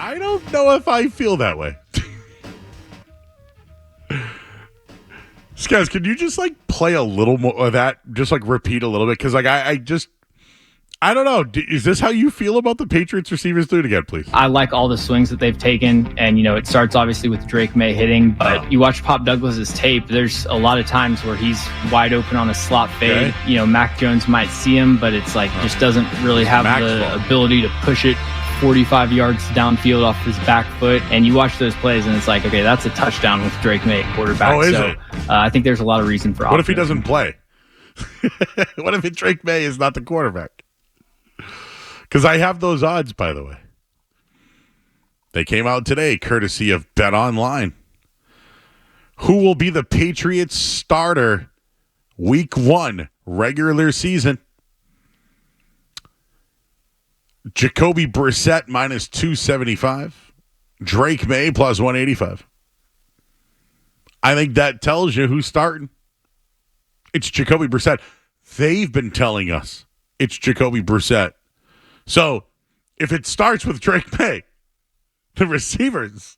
I don't know if I feel that way. Skaz, can you just like play a little more of that? Just like repeat a little bit? Because like I don't know. Is this how you feel about the Patriots receivers? Do it again, please. I like all the swings that they've taken. And, it starts obviously with Drake May hitting. But you watch Pop Douglas's tape, there's a lot of times where he's wide open on a slot fade. Okay. Mac Jones might see him, but it's like just doesn't really have the ability to push it 45 yards downfield off his back foot. And you watch those plays and it's like, okay, that's a touchdown with Drake May at quarterback. Oh, is it? I think there's a lot of reason for What if he doesn't play? What if Drake May is not the quarterback? Because I have those odds, by the way. They came out today, courtesy of Bet Online. Who will be the Patriots starter week 1 regular season? Jacoby Brissett minus 275. Drake May plus 185. I think that tells you who's starting. It's Jacoby Brissett. They've been telling us it's Jacoby Brissett. So, if it starts with Drake May, the receivers,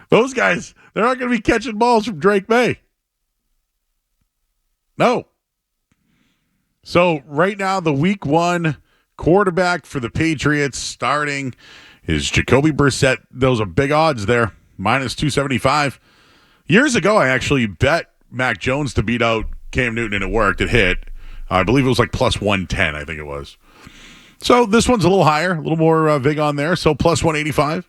those guys, they're not going to be catching balls from Drake May. No. So, right now, the week 1 quarterback for the Patriots starting is Jacoby Brissett. Those are big odds there, minus 275. Years ago, I actually bet Mac Jones to beat out Cam Newton, and it worked. It hit. I believe it was like plus 110, I think it was. So this one's a little higher, a little more vig on there. So plus 185.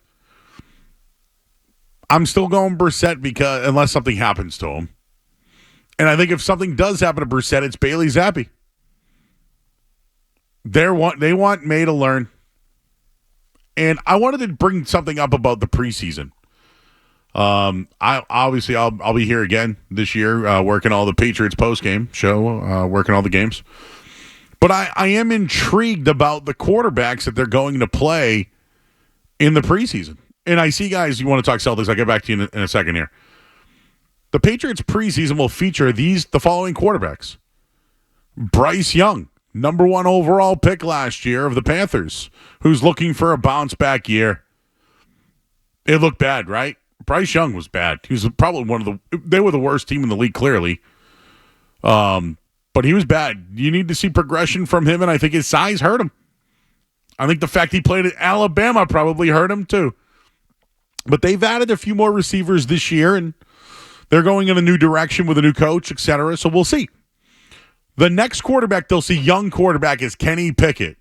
I'm still going Brissett because unless something happens to him. And I think if something does happen to Brissett, it's Bailey Zappi. They want May to learn. And I wanted to bring something up about the preseason. I'll be here again this year, working all the Patriots postgame show, working all the games. But I am intrigued about the quarterbacks that they're going to play in the preseason. And I see, guys, you want to talk Celtics. I'll get back to you in a second here. The Patriots preseason will feature the following quarterbacks. Bryce Young, number 1 overall pick last year of the Panthers, who's looking for a bounce-back year. It looked bad, right? Bryce Young was bad. He was probably they were the worst team in the league, clearly. But he was bad. You need to see progression from him, and I think his size hurt him. I think the fact he played at Alabama probably hurt him too. But they've added a few more receivers this year, and they're going in a new direction with a new coach, etc. So we'll see. The next quarterback they'll see, young quarterback, is Kenny Pickett,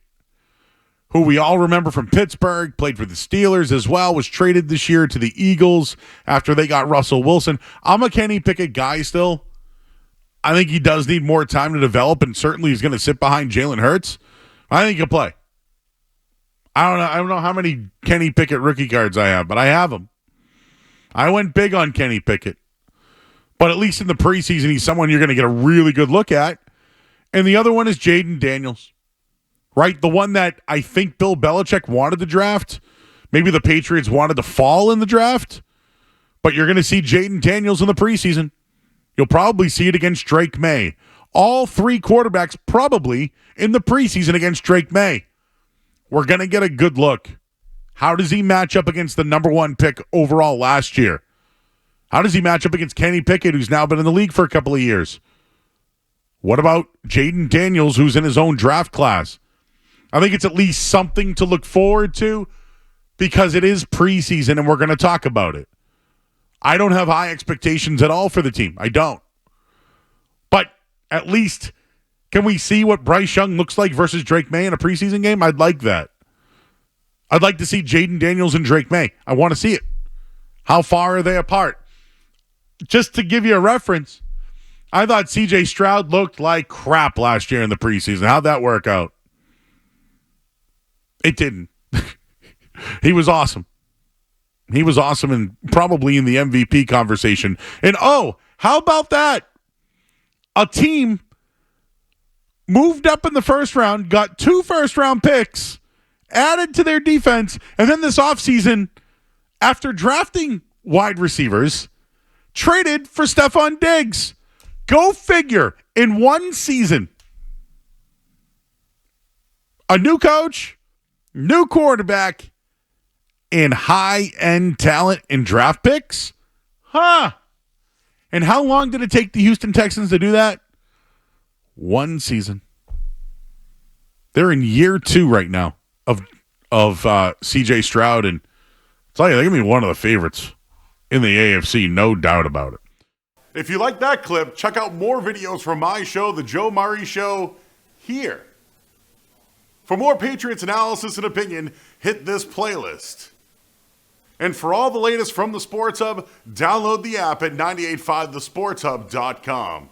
who we all remember from Pittsburgh, played for the Steelers as well, was traded this year to the Eagles after they got Russell Wilson. I'm a Kenny Pickett guy still. I think he does need more time to develop, and certainly he's going to sit behind Jalen Hurts. I think he'll play. I don't know how many Kenny Pickett rookie cards I have, but I have them. I went big on Kenny Pickett. But at least in the preseason, he's someone you're going to get a really good look at. And the other one is Jaden Daniels, right? The one that I think Bill Belichick wanted to draft. Maybe the Patriots wanted to fall in the draft. But you're going to see Jaden Daniels in the preseason. You'll probably see it against Drake May. All 3 quarterbacks probably in the preseason against Drake May. We're going to get a good look. How does he match up against the number 1 pick overall last year? How does he match up against Kenny Pickett, who's now been in the league for a couple of years? What about Jaden Daniels, who's in his own draft class? I think it's at least something to look forward to because it is preseason and we're going to talk about it. I don't have high expectations at all for the team. I don't. But at least, can we see what Bryce Young looks like versus Drake May in a preseason game? I'd like that. I'd like to see Jaden Daniels and Drake May. I want to see it. How far are they apart? Just to give you a reference, I thought C.J. Stroud looked like crap last year in the preseason. How'd that work out? It didn't. He was awesome. He was awesome and probably in the MVP conversation. And how about that? A team moved up in the first round, got 2 first-round picks, added to their defense, and then this offseason, after drafting wide receivers, traded for Stephon Diggs. Go figure. In one season, a new coach, new quarterback, in high-end talent and draft picks? Huh. And how long did it take the Houston Texans to do that? 1 season. They're in year 2 right now of C.J. Stroud, and I'll tell you, they're going to be one of the favorites in the AFC, no doubt about it. If you like that clip, check out more videos from my show, The Joe Murray Show, here. For more Patriots analysis and opinion, hit this playlist. And for all the latest from the Sports Hub, download the app at 985thesportshub.com.